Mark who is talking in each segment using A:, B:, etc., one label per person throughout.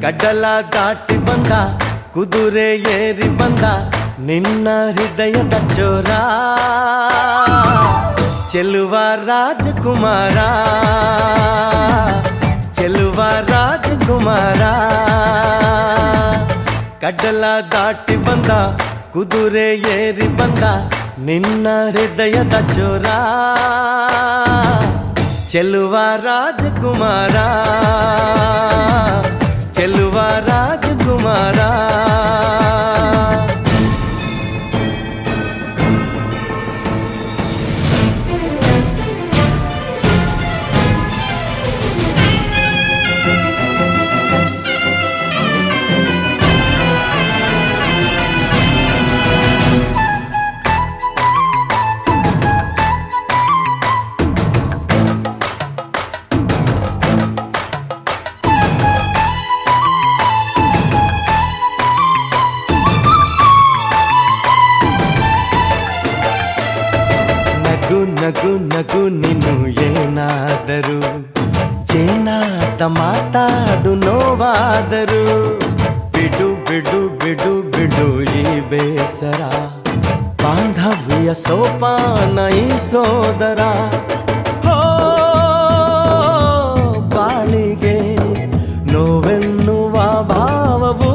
A: ಕಡಲ ದಾಟಿ ಬಂದ ಕುದುರೆ ಏರಿ ಬಂದ ನಿನ್ನ ಹೃದಯದ ಚೋರ ಚೆಲುವ ರಾಜಕುಮಾರ ಚೆಲುವ ರಾಜಕುಮಾರ ಕಡಲ ದಾಟಿ ಬಂದ ಕುದುರೆ ಏರಿ ಬಂದ ನಿನ್ನ ಹೃದಯದ ಚೋರ ಚೆಲುವ ರಾಜಕುಮಾರ ಚೆಲುವ ರಾಜಕುಮಾರ ನಗು ನಗು ನೀನು ಏನಾದರೂ ಚೇನಾದ ಮಾತಾಡು ನೋವಾದರು ಬಿಡು ಬಿಡು ಬಿಡು ಬಿಡು ಈ ಬೇಸರ ಬಾಂಧವ್ಯ ಸೋಪಾನ ಈ ಸೋದರ ಬಾಳಿಗೆ ನೋವೆನ್ನುವ ಭಾವವು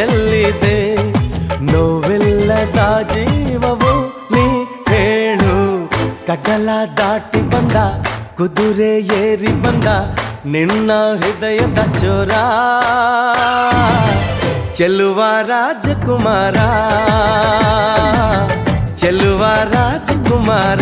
A: ಎಲ್ಲಿದೆ ನೋವೆಲ್ಲದ ಜೀವವು ನೀ ಹೇಳು ಕಡಲ ದಾಟಿ ಬಂದ ಕುದುರೆ ಏರಿ ಬಂದ ನಿನ್ನ ಹೃದಯದ ಚೋರ ಚೆಲುವ ರಾಜಕುಮಾರ ಚೆಲುವ ರಾಜಕುಮಾರ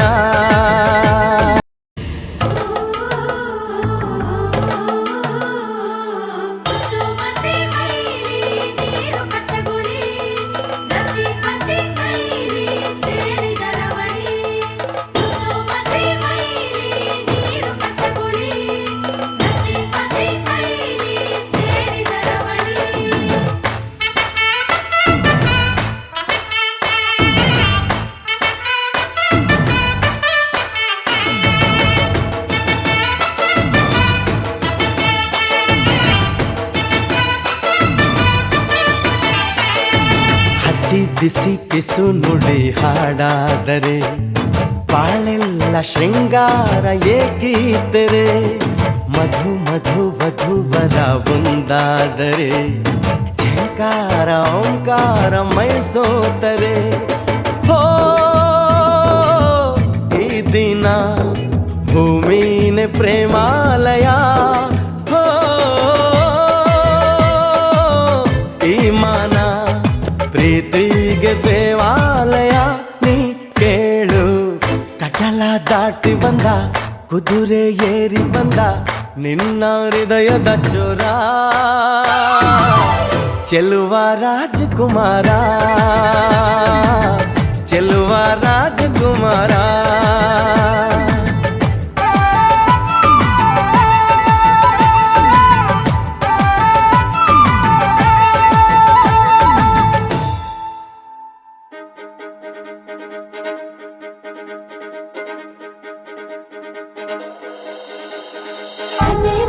A: ಬಿಸಿ ಪಿಸು ನುಡಿ ಹಾಡಾದರೆ ಬಾಳೆಲ್ಲ ಶೃಂಗಾರ ಏಕೀತರೆ ಮಧು ಮಧು ವಧುವರ ಒಂದಾದರೆ ಝಂಕಾರ ಓಂಕಾರ ಮೈಸೋತರೆ ಈ ದಿನ ಭೂಮಿನೇ ಪ್ರೇಮಾಲಯ ಈ ಮಾನ ಪ್ರೀತಿಗೆ ದೇವಾಲಯ ನೀ ಕೇಳು ಕಡಲ ದಾಟಿ ಬಂದ ಕುದುರೆ ಏರಿ ಬಂದ ನಿನ್ನ ಹೃದಯದ ಚೋರ ಚೆಲುವ ರಾಜಕುಮಾರ ಚೆಲುವ ರಾಜಕುಮಾರ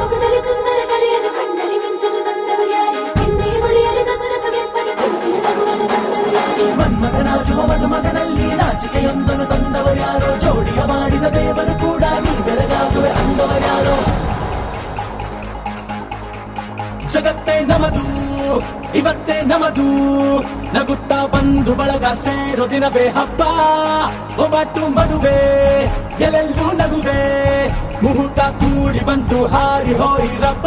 B: ಮುಖದಲ್ಲಿ ಸುಂದರ ಕಳೆಯನ್ನು ಕಣ್ಣಲ್ಲಿ ಮಿಂಚನು ತಂದವರ್ಯಾರೆ ಎನ್ನೇ ಹೊಳೆಯಲಿ ದಸರ ಸೊಗೆಪ್ಪನು ಕುಳಿತನು ತಂದವರ್ಯಾರೆ
C: ಮನ್ಮಥನಾಚುವ ಮಧುಮಗನಲ್ಲಿ ನಾಚಿಕೆಯೊಂದನ್ನು ತಂದವರ್ಯಾರೋ ಜೋಡಿಯ ಮಾಡಿದ ದೇವರು ಕೂಡ ನೀ ಬೆಳಗಾಗುವೆ ಅಂದವರ್ಯಾರೋ ಜಗತ್ತೇ ನಮದು ಇವತ್ತೇ ನಮದು ನಗುತ್ತಾ ಬಂದು ಬಳಗ ಸೇರೋ ದಿನವೇ ಹಬ್ಬ ಒಬ್ಬಟ್ಟು ಮದುವೆ ಎಲ್ಲೆಲ್ಲೂ ನಗುವೆ ಮುಹೂರ್ತ ಕೂಡಿ ಬಂತು ಹಾರಿ ಹೋಯಿರಪ್ಪ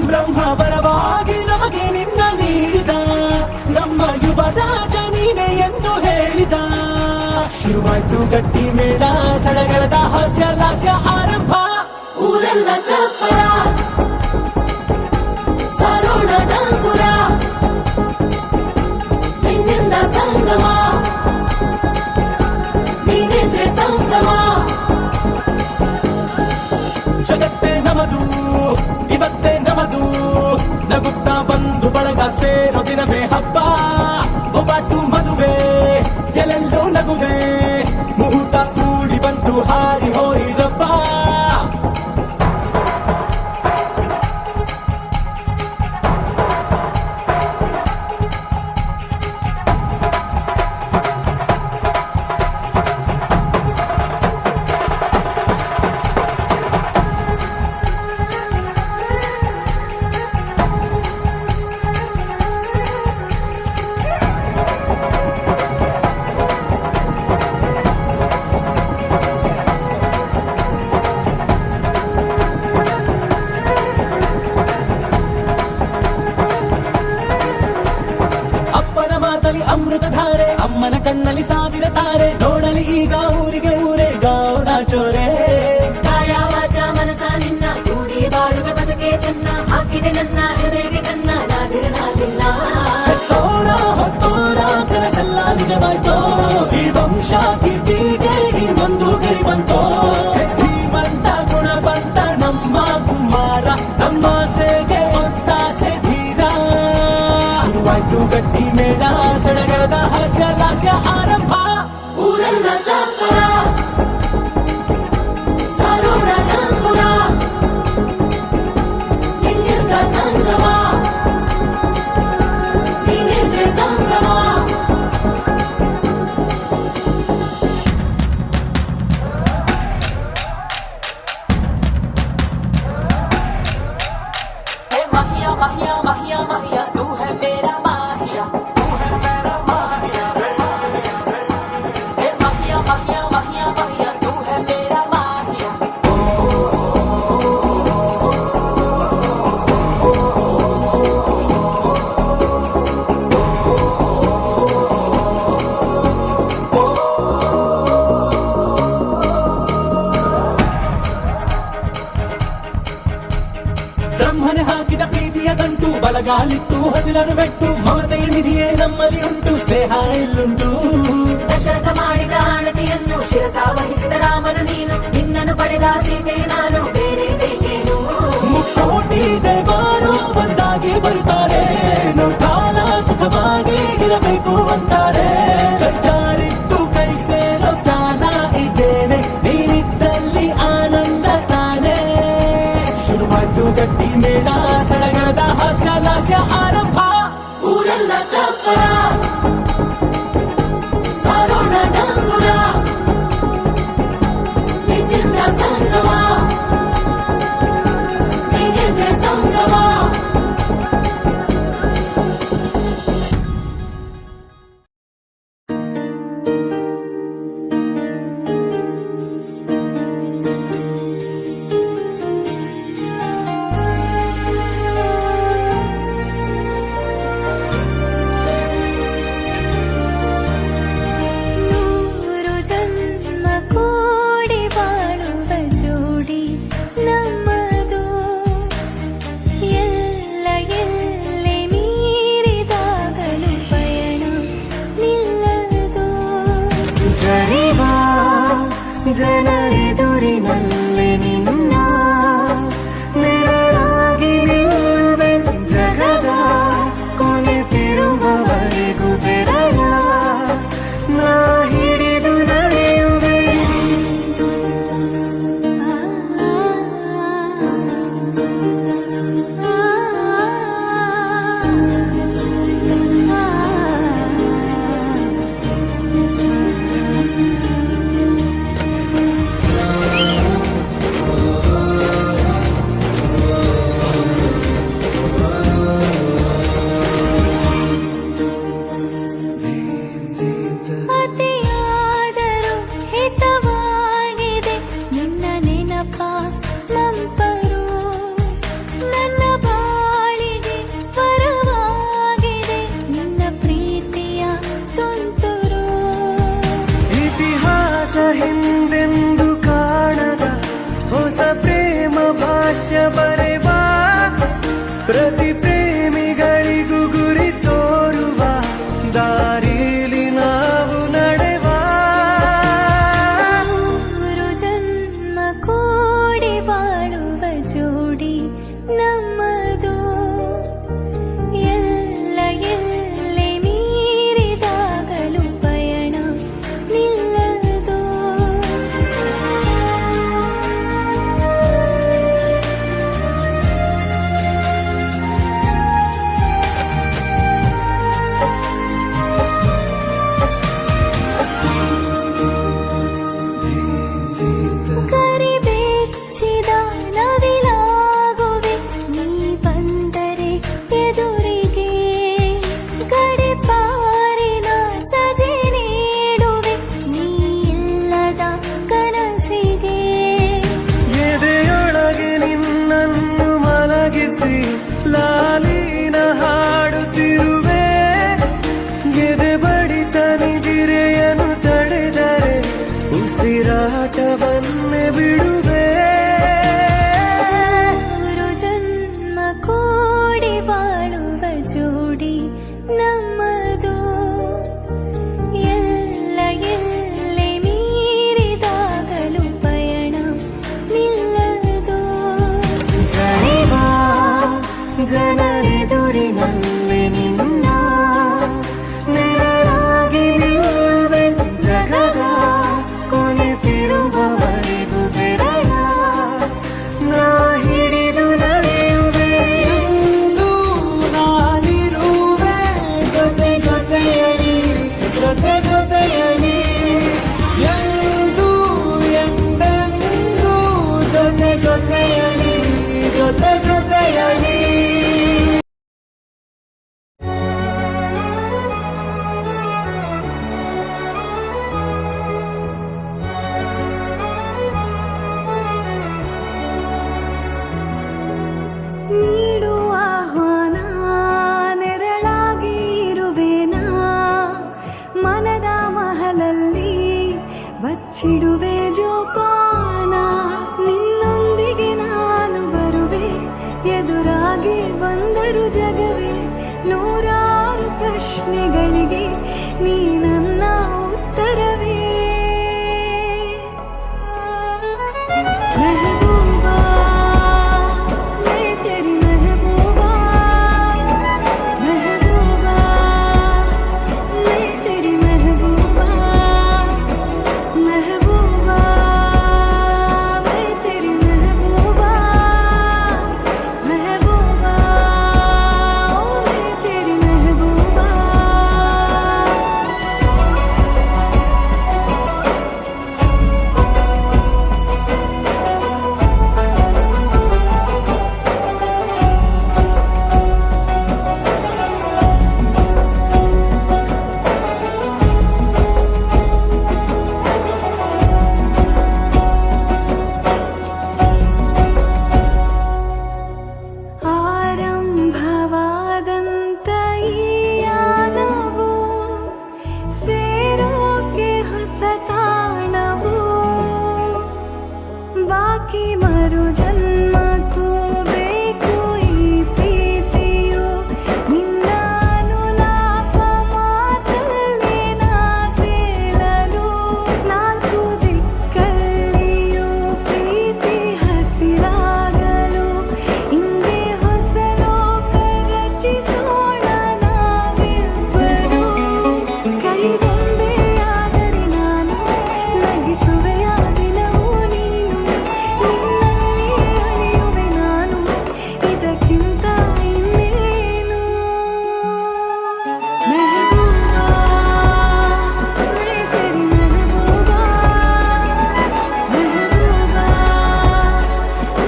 C: ಬ್ರಹ್ಮ ವರವಾಗಿ ನಮಗೆ ನಿನ್ನ ನೀಡಿದ ನಮ್ಮ ಯುವರಾಜ ನೀನೆ ಎಂದು ಹೇಳಿದ ಶುರುವಾಯ್ತು ಗಟ್ಟಿ ಮೇಳ ಸಡಗರದ ಹಾಸ್ಯ ಲಾಸ್ಯ ಆರಂಭ
B: ಊರೆಲ್ಲ ಚಪ್ಪರ ಸರೋಣ ಡಂಗುರ ನಿನ್ನಿಂದ ಸಂಗಮ ನೀನಿದ್ರೆ ಸಂಭ್ರಮ
C: ಜಗತ್ತೇ ನಮದು ಇವತ್ತೇ ನಮದು ನಗುತ್ತಾ ಬಂದು ಬಳಗ ಸೇರೋ ದಿನವೇ ಹಬ್ಬ ಒಬ್ಬಟ್ಟು ಮದುವೆ ಎಲ್ಲೆಲ್ಲೂ ನಗುವೆ ಮುಹೂರ್ತ ಕೂಡಿ ಬಂತು ಹಾರಿ ಹೋಯಿರಪ್ಪ ಗಟ್ಟಿ ಮೇಳ ಸಡಗರದ ಹಾಸ್ಯ ಲಾಸ್ಯ ಆರಂಭ.
B: ಊರೆಲ್ಲ ಚಾಪರ ಸಾರೋಣ ಡಂಗುರ ನಿನ್ನಿಂದ ಸಂಗಮ ನೀನಿದ್ರೆ ಸಂಭ್ರಮ. माहिया माहिया माहिया माहिया तू है मेरा माहिया, तू है मेरा माहिया. माहिया माहिया माहिया माहिया तू है मेरा माहिया.
C: ಬ್ರಹ್ಮನೆ ಹಾಕಿದ ಪ್ರೀತಿಯ ಗಂಟು ಬಲಗಾಲಿಟ್ಟು ಹಸಿರನು ಬೆಟ್ಟು ಮಮತೆಯ ನಿಧಿಯೇ ನಮ್ಮಲ್ಲಿ ಉಂಟು ಸ್ನೇಹ ಇಲ್ಲುಂಟು.
B: ದಶರಥ ಮಾಡಿದ ಆಣತಿಯನ್ನು ಶಿರಸ ವಹಿಸಿದ ರಾಮನು ನೀನು, ನಿನ್ನನ್ನು ಪಡೆದ ಸೀತೆ ನಾನು, ಬೇರೆ ಬೇಕೇನು.
C: ಮುಕ್ಕೋಟಿ ದೇವರು ಒಂದಾಗಿ ಬರುತ್ತಾರೆ, ಕಾಲ ಸುಖವಾಗಿ ಇರಬೇಕು ಅಂತಾರೆ. ಕೈ ಜಾರಿದ್ದು ಕೈ ಸೇರೋ ಕಾಲ ಇದ್ದೇನೆ, ನೀನಿದ್ದಲ್ಲಿ ಆನಂದ ತಾನೆ. ಶುರುವಾಯ್ತು ಗಟ್ಟಿ ಮೇಳ ಸಡಗರದ ಹಾಸ್ಯ ಲಾಸ್ಯ ಆರಂಭ.
B: ಊರೆಲ್ಲ ಚಾಪರ ಸಾರೋಣ ಡಂಗುರ ನಿನ್ನಿಂದ ಸಂಗಮ ನೀನಿದ್ರೆ ಸಂಭ್ರಮ.
D: ನೂರು ಜನ್ಮ ಕೂಡಿ ಬಾಳುವ ಜೋಡಿ ನಮ್ಮದು, ಎಲ್ಲ ಎಲ್ಲೆ ಮೀರಿದಾಗಲೂ ಪಯಣ ನಿಲ್ಲದು. ಜರಿವಾ ಜನರೆದುರಿನಲ್ಲಿ ನಿನ್ನ ನೆರಳಾಗಿ ನಿಲ್ಲುವೆ, ಜಗದ ಕೊನೆ ತಿರುವವರೆಗೂ ಬೆರಳ ನಾ ಹಿಡಿದು ನಡೆಯುವೆ. ಅತಿಯಾದರೂ ಹಿತವಾಗಿದೆ ನಿನ್ನ ನೆನಪ ಮಂಪರು, ನನ್ನ ಬಾಳಿಗೆ ವರವಾಗಿದೆ ನಿನ್ನ ಪ್ರೀತಿಯ ತುಂತುರು.
A: ಇತಿಹಾಸ ಹಿಂದೆಂದು ಕಾಣದ ಹೊಸ ಪ್ರೇಮ ಭಾಷ್ಯ ಬರೆವಾ, ಪ್ರತಿ ಪ್ರೇಮಿಗಳಿಗೂ ಗುರಿ ತೋರುವ ದಾರಿಲಿ ನಾವು ನಡೆವಾ.
D: ನೂರು ಜನ್ಮ ಕೂಡಿ ಬಾಳುವ ಜೋಡಿ ನಮ್ಮದು, ಎಲ್ಲ ಎಲ್ಲೆ ಮೀರಿದಾಗಲೂ ಪಯಣ ನಿಲ್ಲದು. ಕರಿಬೆಚ್ಚಿದ ನವಿಲಾಗುವೆ ನೀ ಬಂದರೆ ಎದುರಿಗೆ, ಗಡಿಪಾರಿನ ಸಜೆ ನೀಡುವೆ ನೀ ಇಲ್ಲದ ಕನಸಿಗೆ.
A: ಎದೆಯೊಳಗೆ ನಿನ್ನನ್ನು ಮಲಗಿಸಿ ಲಾಲಿನ ಹಾಡುತ್ತಿರುವೆ, ಎದೆ ಬಡಿತ ನಿದಿರೆಯನ್ನು ತಡೆದರೆ ಉಸಿರಾಟವನ್ನೇ ಬಿಡುವೆ.
D: ನೂರು ಜನ್ಮ ಕೂಡಿ ಬಾಳುವ ಜೋಡಿ ನಮ್ಮದು, ಎಲ್ಲ ಎಲ್ಲೆ ಮೀರಿದಾಗಲೂ ಪಯಣ ನಿಲ್ಲದು. ಜರಿವಾ ಜನರೆದುರಿನಲ್ಲಿ ನಿನ್ನ
A: ಬೆಳೆಯಲಿ.
D: ನೀಡು ಆಹ್ವಾನ ನೆರಳಾಗಿ ಇರುವೆನಾ ಮನದ ಮಹಲಲ್ಲಿ ಬಚ್ಚಿಡುವೆ ಜೋಪಾನ ನಿನ್ನೊಂದಿಗೆ ನಾನು ಬರುವೆ ಎದುರಾಗಿ ಬಂದರು ಜಗವೇ ನೂರಾರು ಪ್ರಶ್ನೆಗಳಿಗೆ ನೀ ನನ್ನ ಉತ್ತರವೇ ಮೆಹಬೂಬಾ मैं तेरी महबूबा महबूबा मैं तेरी महबूबा महबूबा मैं तेरी महबूबा महबूबा ओ मैं तेरी महबूबा ಆರಂಭವಾದಂತ ಈ ಯಾನವು ಸೇರೋಕೆ ಹೊಸ ತಾಣವು ಬಾಕಿ ಮರು ಜನ್ಮಕ್ಕೂ ಬೇಕು ಈ ಪ್ರೀತಿಯು ನಿನ್ನ ಅನುಲಾಪ ಮಾತಲ್ಲಿ ನಾ ತೇಲಲು ನಾಲ್ಕು ದಿಕ್ಕಲ್ಲಿಯೂ ಪ್ರೀತಿ ಹಸಿರಾಗಲು ಹಿಂದೆ ಹೊಸ ಲೋಕ ರಚಿಸೋಣ ನಾವಿಬ್ಬರು ಕೈಗೊಂಬೆಯಾದರೆ ನಾನು ನಗಿಸುವೆಯ ದಿನವೂ ನೀನು ನಿನ್ನಲ್ಲಿ ಅಳಿಯುವೆ ನಾನು ಇದಕ್ಕಿಂತ ಇನ್ನೇನು ಮೆಹಬೂಬಾ मैं तेरी महबूबा महबूबा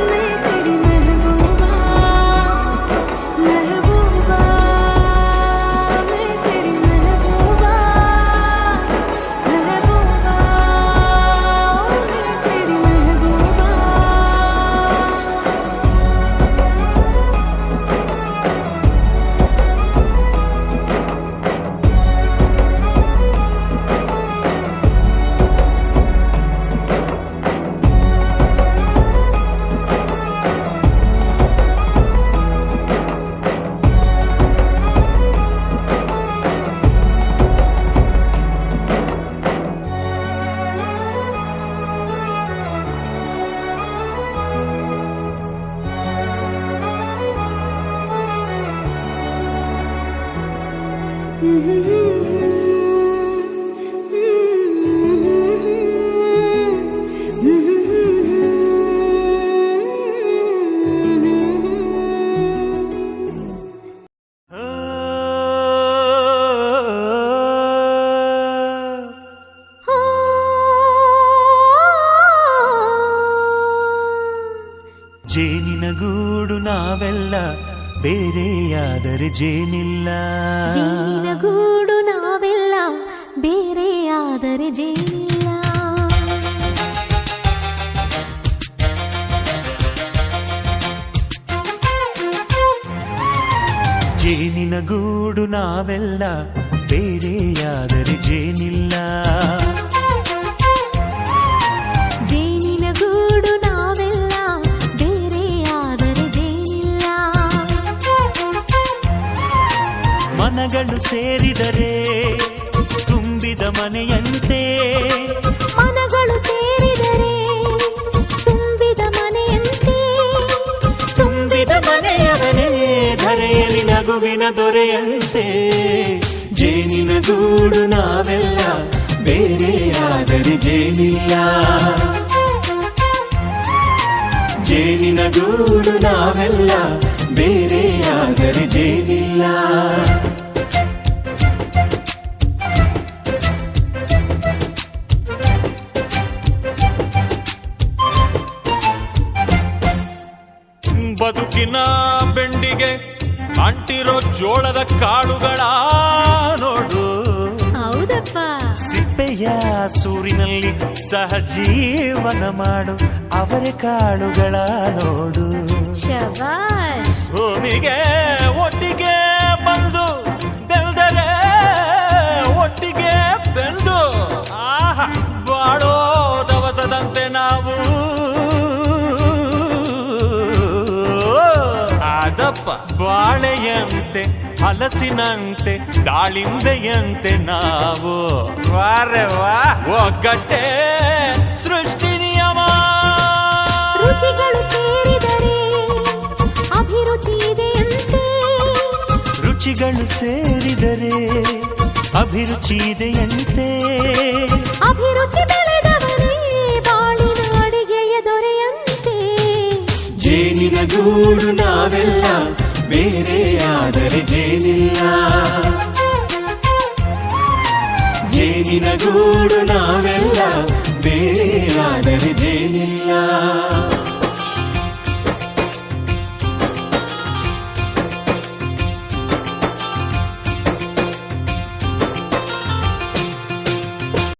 D: मैं तेरी महबूबा महबूबा मैं तेरी महबूबा महबूबा मैं तेरी महबूबा
A: ಜೇನಿನ ಗೂಡು ನಾವೆಲ್ಲ ಬೇರೆಯಾದರೆ ಜೇನಿಲ್ಲ.
D: ಜೇನಿನ ಗೂಡು ನಾವೆಲ್ಲ ಬೇರೆಯಾದರೆ ಜೇನಿಲ್ಲ.
A: ಜೇನಿನ ಗೂಡು ನಾವೆಲ್ಲ ಬೇರೆಯಾದರೆ ಜೇನಿಲ್ಲ.
D: ಜೇನಿನ ಗೂಡು ನಾವೆಲ್ಲ ಬೇರೆಯಾದರೆ ಜೇನಿಲ್ಲ.
A: ಮನಗಳು ಸೇರಿದರೆ ತುಂಬಿದ ಮನೆಯಂತೆ.
D: ಮನಗಳು ಸೇರಿದರೆ ತುಂಬಿದ ಮನೆಯಂತೆ.
A: ತುಂಬಿದ ಮನೆಯವನೇ ಧರೆಯಲ್ಲಿ ನಗುವಿನ ದೊರೆಯಂತೆ. ಜೇನಿನ ಗೂಡು ನಾವೆಲ್ಲ ಬೇರೆಯಾದರೆ ಜೇನಿಲ್ಲ. ಜೇನಿನ ಗೂಡು ನಾವೆಲ್ಲ ಬೇರೆಯಾದರೆ ಜೇನಿಲ್ಲ. ಬದುಕಿನ ಬೆಂಡಿಗೆ ಅಂಟಿರೋ ಜೋಳದ ಕಾಳುಗಳ ನೋಡು.
D: ಹೌದಪ್ಪ.
A: ಸಿಪ್ಪೆಯ ಸೂರಿನಲ್ಲಿ ಸಹಜೀವನ ಮಾಡು ಅವರೆ ಕಾಳುಗಳ ನೋಡು.
D: ಶಬಾಷ್.
A: ಭೂಮಿಗೆ ಒಟ್ಟಿಗೆ ಬಂದು ಬೆಳೆದರೆ ಒಟ್ಟಿಗೆ ಬೆಂದು ಆಹಾ ಬಾಳೋ ದವಸದಂತೆ ನಾವು. ಆದಪ್ಪ ಬಾಳೆಯಂತೆ ಹಲಸಿನಂತೆ ದಾಳಿಂಬೆಯಂತೆ ನಾವು. ವಾರೆ ವಾ ಒಗ್ಗಟ್ಟೆ ಸೃಷ್ಟಿ ನಿಯಮ.
D: ರುಚಿಗಳು ಸೇರಿದರೆ ಅಭಿರುಚಿ ಇದೆಯಂತೆ.
A: ರುಚಿಗಳು ಸೇರಿದರೆ ಅಭಿರುಚಿ ಇದೆಯಂತೆ.
D: ಅಭಿರುಚಿ ಬೆಳೆದವನೇ ಬಾಳಿನ ಅಡಿಗೆಯ ದೊರೆಯಂತೆ.
A: ಜೇನಿನ ಗೂಡು ನಾವೆಲ್ಲ ಬೇರೆಯಾದರೆ ಜೇನಿಲ್ಲ. ಜೇನಿನ ಗೂಡು ನಾವೆಲ್ಲ